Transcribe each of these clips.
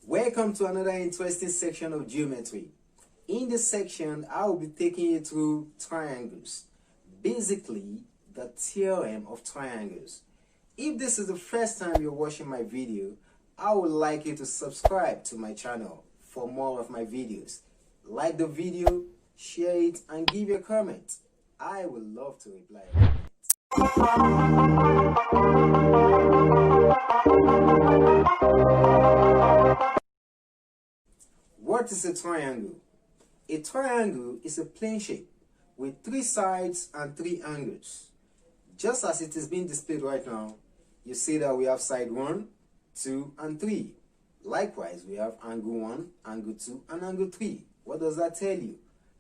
Welcome to another interesting section of geometry. In this section, I will be taking you through triangles, basically the theorem of triangles. If this is the first time you're watching my video, I would like you to subscribe to my channel for more of my videos. Like the video, share it, and give your comment. I would love to reply. What is a triangle? A triangle is a plane shape with 3 sides and 3 angles. Just as it is being displayed right now, you see that we have side 1, 2, and 3. Likewise, we have angle 1, angle 2, and angle 3. What does that tell you?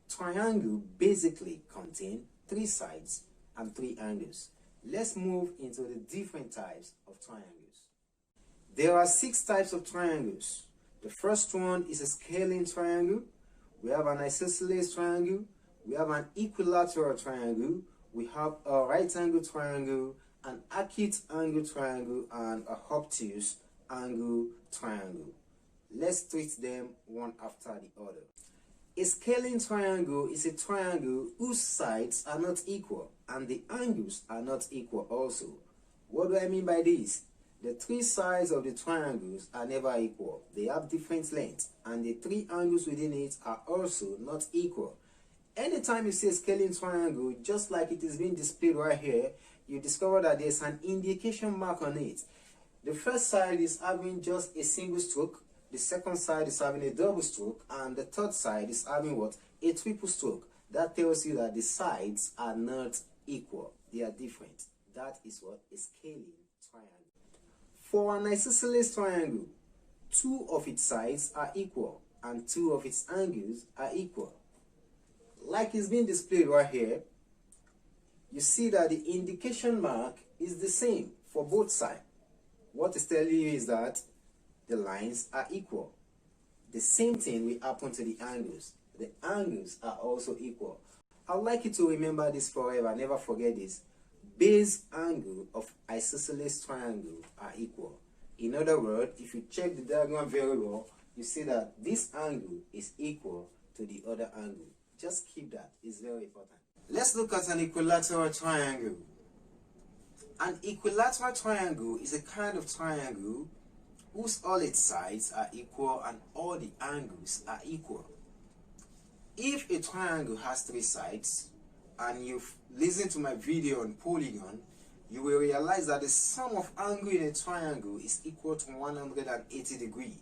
Triangle basically contain 3 sides and 3 angles. Let's move into the different types of triangles. There are 6 types of triangles. The first one is a scaling triangle. We have an isosceles triangle. We have an equilateral triangle. We have a right angle triangle, an acute angle triangle, and a obtuse angle triangle. Let's treat them one after the other. A scaling triangle is a triangle whose sides are not equal and the angles are not equal also. What do I mean by this? The 3 sides of the triangles are never equal. They have different lengths, and the 3 angles within it are also not equal. Anytime you see a scaling triangle, just like it is being displayed right here, you discover that there's an indication mark on it. The first side is having just a single stroke, the second side is having a double stroke, and the third side is having what? A triple stroke. That tells you that the sides are not equal. They are different. That is what a scaling triangle. For an isosceles triangle, 2 of its sides are equal and 2 of its angles are equal. Like it's being displayed right here, you see that the indication mark is the same for both sides. What it's telling you is that the lines are equal. The same thing will happen to the angles. The angles are also equal. I'd like you to remember this forever. Never forget this. Base angle of isosceles triangle are equal. In other words, if you check the diagram very well, you see that this angle is equal to the other angle. Just keep that. It's very important. Let's look at an equilateral triangle. An equilateral triangle is a kind of triangle whose all its sides are equal and all the angles are equal. If a triangle has 3 sides, and you've listened to my video on polygon, you will realize that the sum of angle in a triangle is equal to 180 degrees.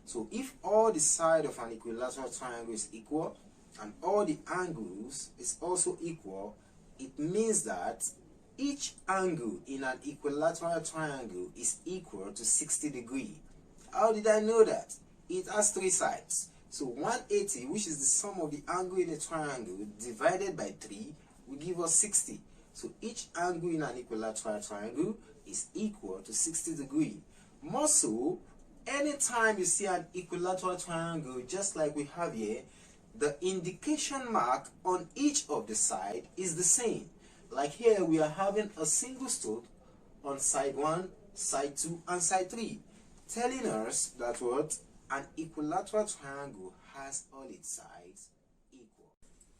So if all the side of an equilateral triangle is equal and all the angles is also equal, it means that each angle in an equilateral triangle is equal to 60 degrees. How did I know that? It has 3 sides. So 180, which is the sum of the angle in a triangle, divided by 3 will give us 60. So each angle in an equilateral triangle is equal to 60 degrees. More so, anytime you see an equilateral triangle, just like we have here, the indication mark on each of the sides is the same. Like here, we are having a single stroke on side 1, side 2, and side 3, telling us that what? An equilateral triangle has all its sides equal.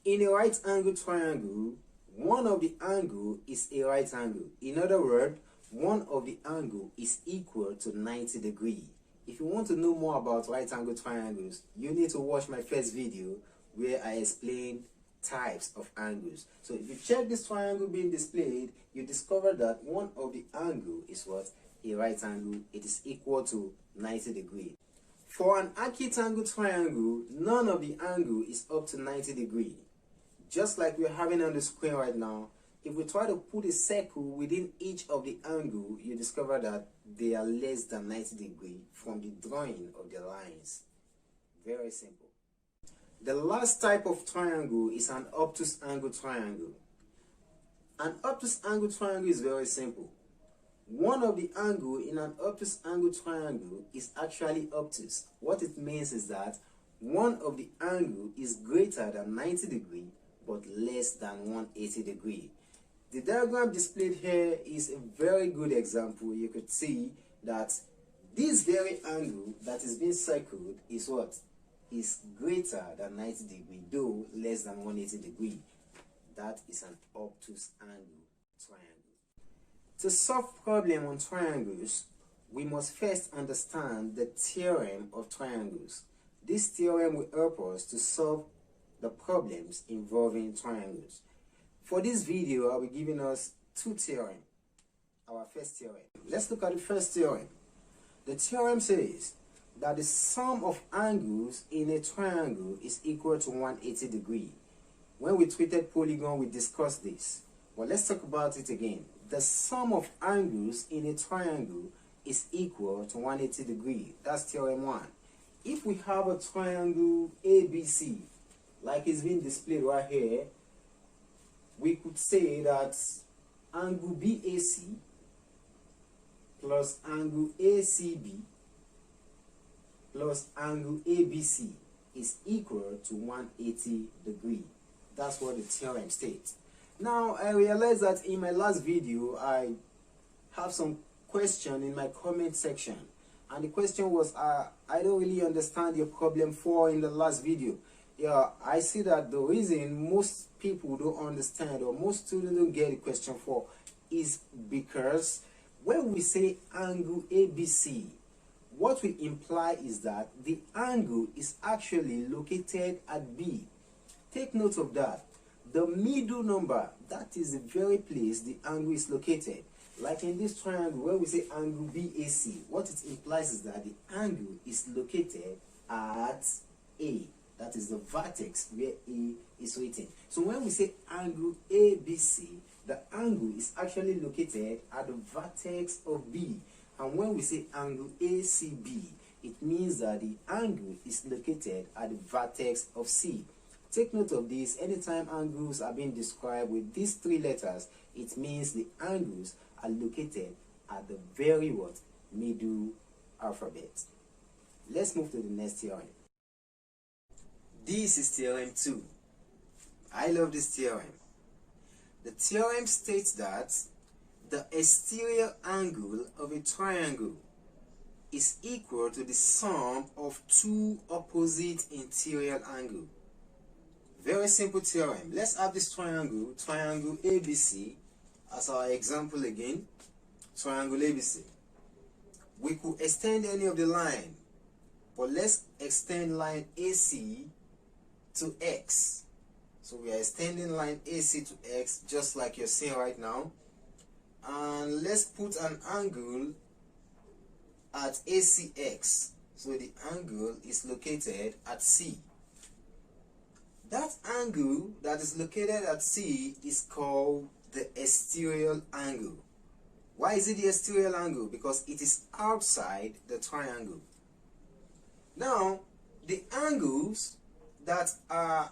In a right angle triangle, one of the angle is a right angle. In other words, one of the angle is equal to 90 degrees. If you want to know more about right angle triangles, you need to watch my first video where I explain types of angles. So if you check this triangle being displayed, you discover that one of the angle is what? A right angle. It is equal to 90 degrees. For an acute angle triangle, none of the angle is up to 90 degrees. Just like we're having on the screen right now, if we try to put a circle within each of the angle, you discover that they are less than 90 degrees from the drawing of the lines. Very simple. The last type of triangle is an obtuse angle triangle. An obtuse angle triangle is very simple. One of the angle in an obtuse angle triangle is actually obtuse. What it means is that one of the angle is greater than 90 degrees but less than 180 degrees. The diagram displayed here is a very good example. You could see that This very angle that is being circled is what? Is greater than 90 degrees, though less than 180 degrees. That is an obtuse angle triangle. To solve problem on triangles, we must first understand the theorem of triangles. This theorem will help us to solve the problems involving triangles. For this video, I'll be giving us two theorems. Our first theorem. Let's look at the first theorem. The theorem says that the sum of angles in a triangle is equal to 180 degrees. When we treated polygon, we discussed this. Well, let's talk about it again. The sum of angles in a triangle is equal to 180 degrees. That's theorem 1. If we have a triangle ABC, like it's being displayed right here, we could say that angle BAC plus angle ACB plus angle ABC is equal to 180 degrees. That's what the theorem states. Now, I realize that in my last video, I have some question in my comment section. And the question was, I don't really understand your problem 4 in the last video. Yeah, I see that the reason most people don't understand or most students don't get the question 4 is because when we say angle ABC, what we imply is that the angle is actually located at B. Take note of that. The middle number, that is the very place the angle is located. Like in this triangle, when we say angle BAC, what it implies is that the angle is located at A. That is the vertex where A is written. So when we say angle ABC, the angle is actually located at the vertex of B. And when we say angle ACB, it means that the angle is located at the vertex of C. Take note of this. Anytime angles are being described with these 3 letters, it means the angles are located at the very what? Middle alphabet. Let's move to the next theorem. This is theorem 2. I love this theorem. The theorem states that the exterior angle of a triangle is equal to the sum of 2 opposite interior angles. Very simple theorem. Let's have this triangle ABC, as our example again. Triangle ABC. We could extend any of the line, but let's extend line AC to X. So we are extending line AC to X, just like you're seeing right now. And let's put an angle at ACX. So the angle is located at C. That angle that is located at C is called the exterior angle. Why is it the exterior angle? Because it is outside the triangle. Now, the angles that are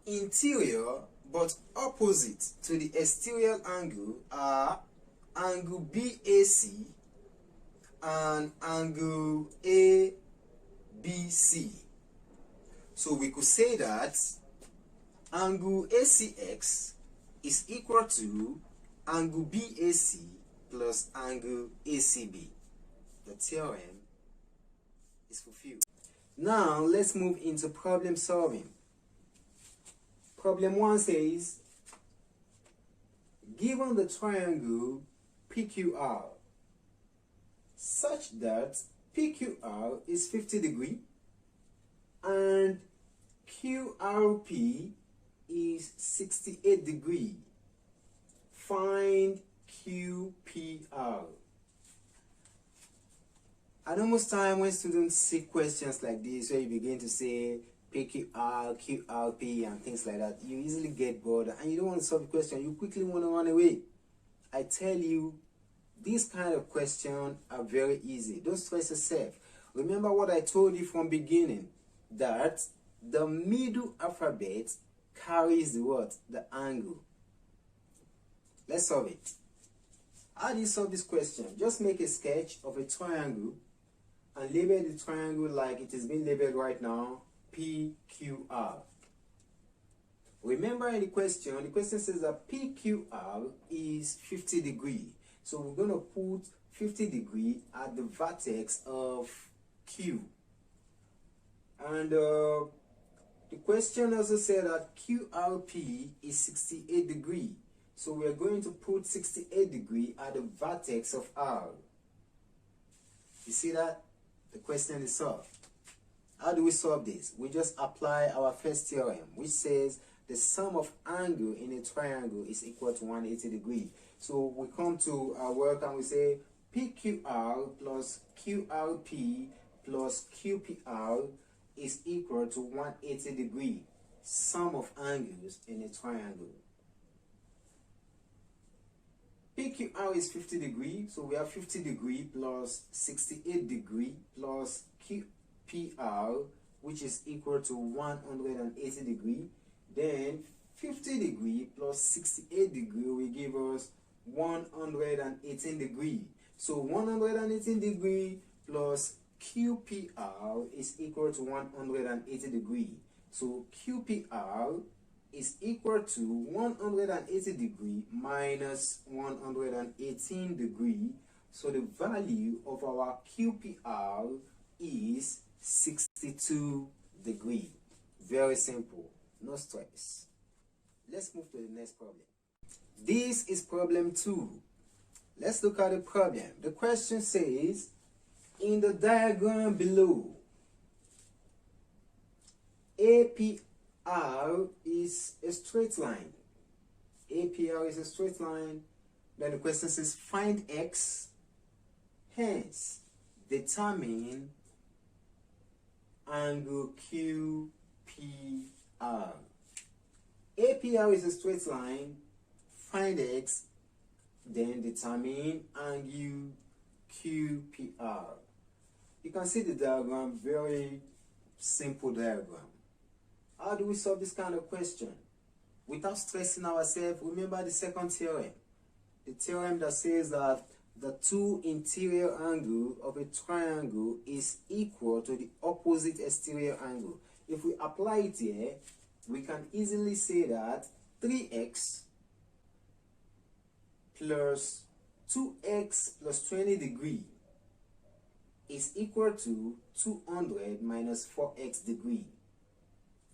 interior but opposite to the exterior angle are angle BAC and angle ABC. So we could say that angle ACX is equal to angle BAC plus angle ACB. The theorem is fulfilled. Now let's move into problem solving. Problem 1 says, given the triangle PQR such that PQR is 50 degrees and QRP is 68 degrees, find QPR. I know most time when students see questions like this where you begin to say PQR, QRP and things like that, you easily get bored and you don't want to solve the question, you quickly want to run away. I tell you, these kind of questions are very easy. Don't stress yourself. Remember what I told you from beginning, that the middle alphabet carries the what? The angle. Let's solve it. How do you solve this question? Just make a sketch of a triangle and label the triangle like it is being labeled right now, PQR. Remember in the question says that PQR is 50 degrees. So we're going to put 50 degrees at the vertex of Q. And the question also said that QRP is 68 degrees. So we are going to put 68 degrees at the vertex of R. You see that? The question is solved. How do we solve this? We just apply our first theorem, which says the sum of angle in a triangle is equal to 180 degrees. So we come to our work and we say PQR plus QRP plus QPR is equal to 180 degrees. Sum of angles in a triangle. PQR is 50 degrees, so we have 50 degrees plus 68 degrees plus QPR, which is equal to 180 degrees. Then 50 degrees plus 68 degrees will give us 118 degrees. So 118 degrees plus QPR is equal to 180 degrees. So QPR is equal to 180 degrees minus 118 degrees. So the value of our QPR is 62 degrees. Very simple, no stress. Let's move to the next problem. This is problem 2. Let's look at the problem. The question says, in the diagram below, APR is a straight line. APR is a straight line. Then the question says find X, hence determine angle QPR. APR is a straight line. Find X, then determine angle QPR. You can see the diagram, very simple diagram. How do we solve this kind of question? Without stressing ourselves, remember the second theorem. The theorem that says that the two interior angles of a triangle is equal to the opposite exterior angle. If we apply it here, we can easily say that 3x plus 2x plus 20 degrees is equal to 200 minus 4x degree.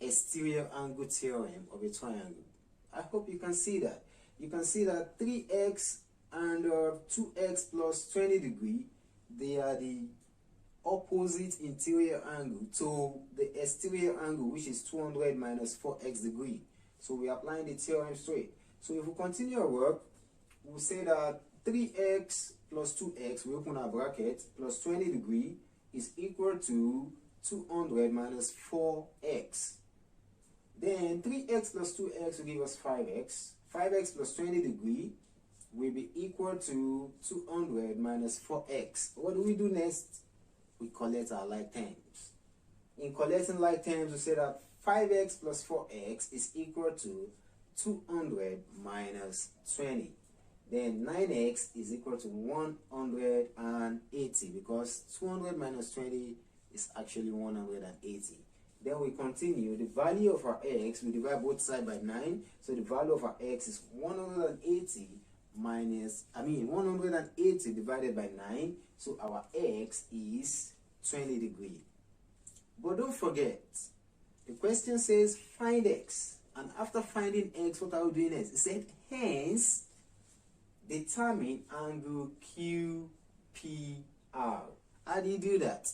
Exterior angle theorem of a triangle. I hope you can see that. You can see that 3x and 2x plus 20 degrees, they are the opposite interior angle to the exterior angle, which is 200 minus 4x degree. So we are applying the theorem straight. So if we continue our work, we'll say that 3x plus 2x, we open our bracket, plus 20 degrees is equal to 200 minus 4x. Then 3x plus 2x will give us 5x. 5x plus 20 degrees will be equal to 200 minus 4x. What do we do next? We collect our like terms. In collecting like terms, we say that 5x plus 4x is equal to 200 minus 20. Then 9x is equal to 180 because 200 minus 20 is actually 180. Then we continue. The value of our x, we divide both sides by 9. So the value of our x is 180 180 divided by 9. So our x is 20 degrees. But don't forget, the question says find x. And after finding x, what are we doing next? It said hence determine angle QPR. How do you do that?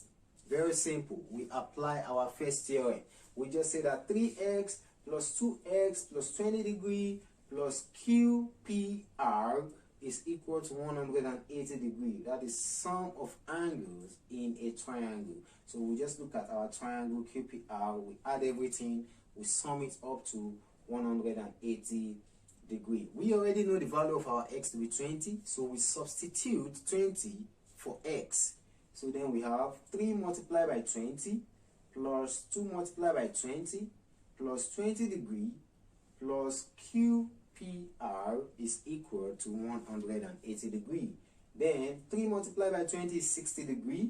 Very simple. We apply our first theorem. We just say that 3x plus 2x plus 20 degrees plus QPR is equal to 180 degrees. That is sum of angles in a triangle. So we just look at our triangle QPR, we add everything, we sum it up to 180 degrees. We already know the value of our x to be 20, so we substitute 20 for x. So then we have 3 multiplied by 20 plus 2 multiplied by 20 plus 20 degrees plus QPR is equal to 180 degrees. Then 3 multiplied by 20 is 60 degrees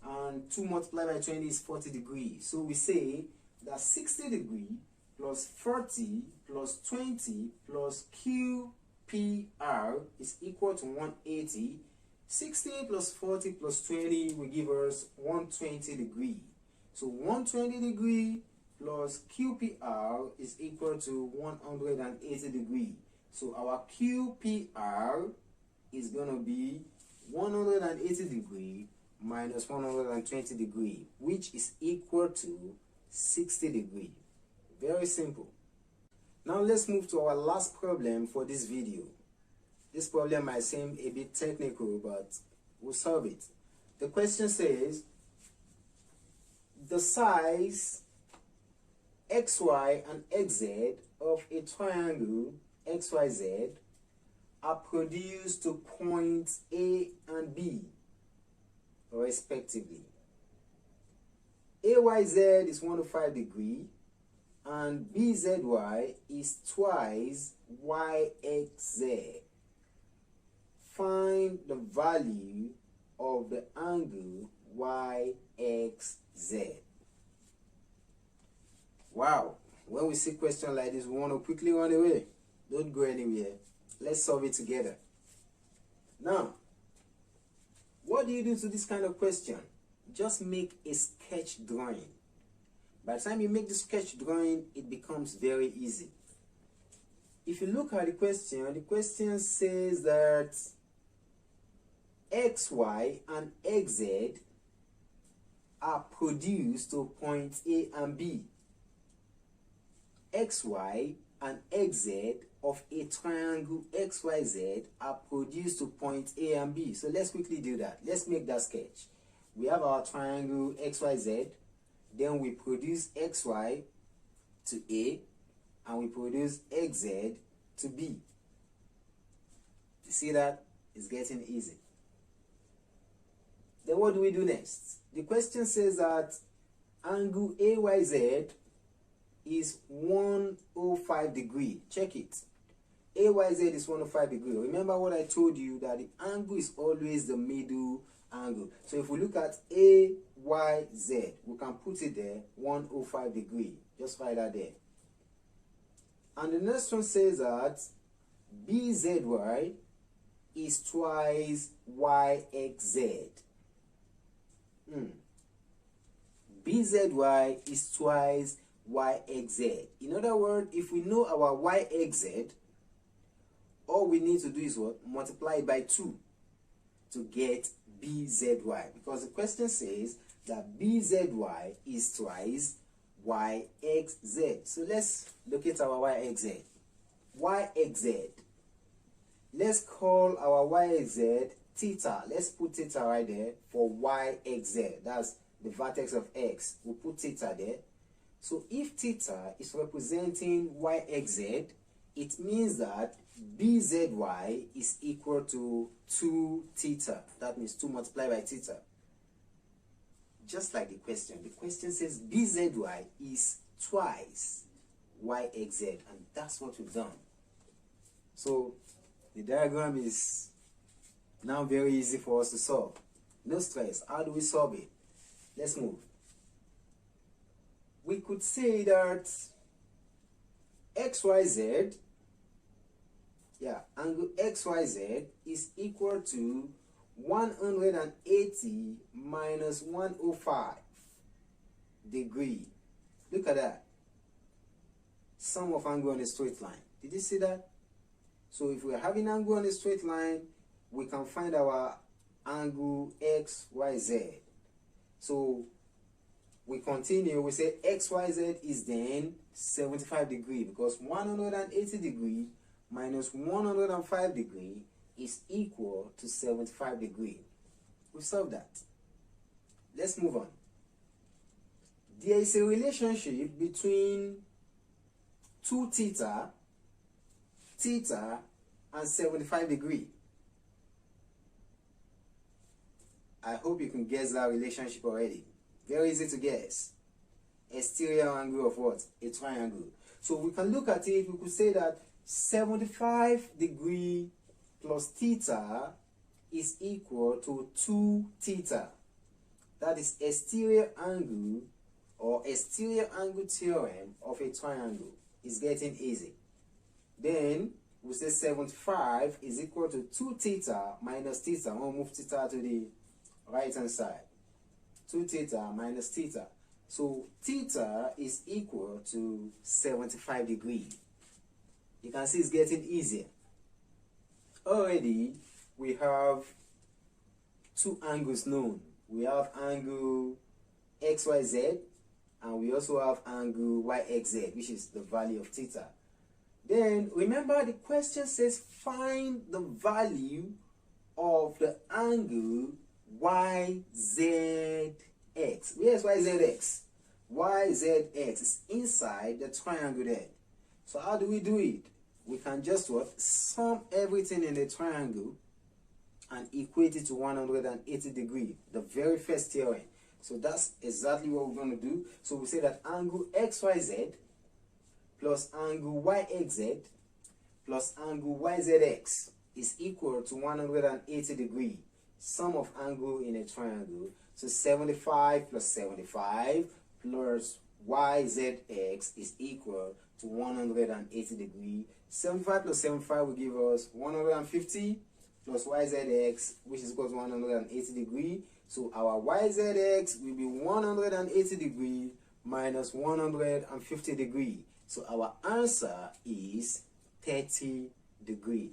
and 2 multiplied by 20 is 40 degrees. So we say that 60 degrees plus 40 plus 20 plus QPR is equal to 180. 60 plus 40 plus 20 will give us 120 degree. So 120 degree plus QPR is equal to 180 degree. So our QPR is going to be 180 degree minus 120 degree, which is equal to 60 degree. Very simple. Now let's move to our last problem for this video. This problem might seem a bit technical, but we'll solve it. The question says, the size XY and XZ of a triangle XYZ are produced to points A and B, respectively. AYZ is 105 degree and BZY is twice YXZ. Find the value of the angle YXZ. Wow, when we see a question like this, we want to quickly run away. Don't go anywhere. Let's solve it together. Now, what do you do to this kind of question? Just make a sketch drawing. By the time you make the sketch drawing, it becomes very easy. If you look at the question says that XY and XZ are produced to points A and B. XY and XZ of a triangle XYZ are produced to points A and B. So let's quickly do that. Let's make that sketch. We have our triangle XYZ, then we produce XY to A, and we produce XZ to B. You see that? It's getting easy. Then what do we do next? The question says that angle AYZ is 105 degree. Check it. AYZ is 105 degree. Remember what I told you, that the angle is always the middle angle. So if we look at AYZ, we can put it there, 105 degree. Just write that there. And the next one says that BZY is twice YXZ. BZY is twice YXZ. In other words, if we know our YXZ, all we need to do is what? Multiply it by 2 to get BZY. Because the question says that BZY is twice YXZ. So let's locate our YXZ. YXZ. Let's call our YXZ theta. Let's put theta right there for YXZ. That's the vertex of X. We'll put theta there. So if theta is representing YXZ, it means that BZY is equal to 2 theta. That means 2 multiplied by theta. Just like the question. The question says BZY is twice YXZ, and that's what we've done. So the diagram is now very easy for us to solve. No stress. How do we solve it? Let's move. We could say that XYZ, angle XYZ is equal to 180 minus 105 degree. Look at that. Sum of angle on a straight line. Did you see that? So if we're having angle on a straight line, we can find our angle XYZ. So we continue, we say XYZ is then 75 degree, because 180 degree minus 105 degree is equal to 75 degree. We solved that. Let's move on. There is a relationship between 2 theta, and 75 degree. I hope you can guess that relationship already. Very easy to guess. Exterior angle of what? A triangle. So we can look at it. We could say that 75 degree plus theta is equal to 2 theta. That is exterior angle, or exterior angle theorem of a triangle. It's getting easy. Then we say 75 is equal to 2 theta minus theta. I'm going to move theta to the right hand side. 2 theta minus theta. So theta is equal to 75 degrees. You can see it's getting easier. Already we have two angles known. We have angle XYZ and we also have angle YXZ, which is the value of theta. Then remember the question says find the value of the angle YZX. Where's YZX? YZX is inside the triangle there. So how do we do it? We can just what? Sum everything in the triangle and equate it to 180 degrees. The very first theorem. So that's exactly what we're going to do. So we say that angle XYZ plus angle YXZ plus angle YZX is equal to 180 degrees. Sum of angle in a triangle. So 75 plus 75 plus YZX is equal to 180 degrees. 75 plus 75 will give us 150 plus YZX, which is equal to 180 degrees. So our YZX will be 180 degrees minus 150 degrees. So our answer is 30 degrees.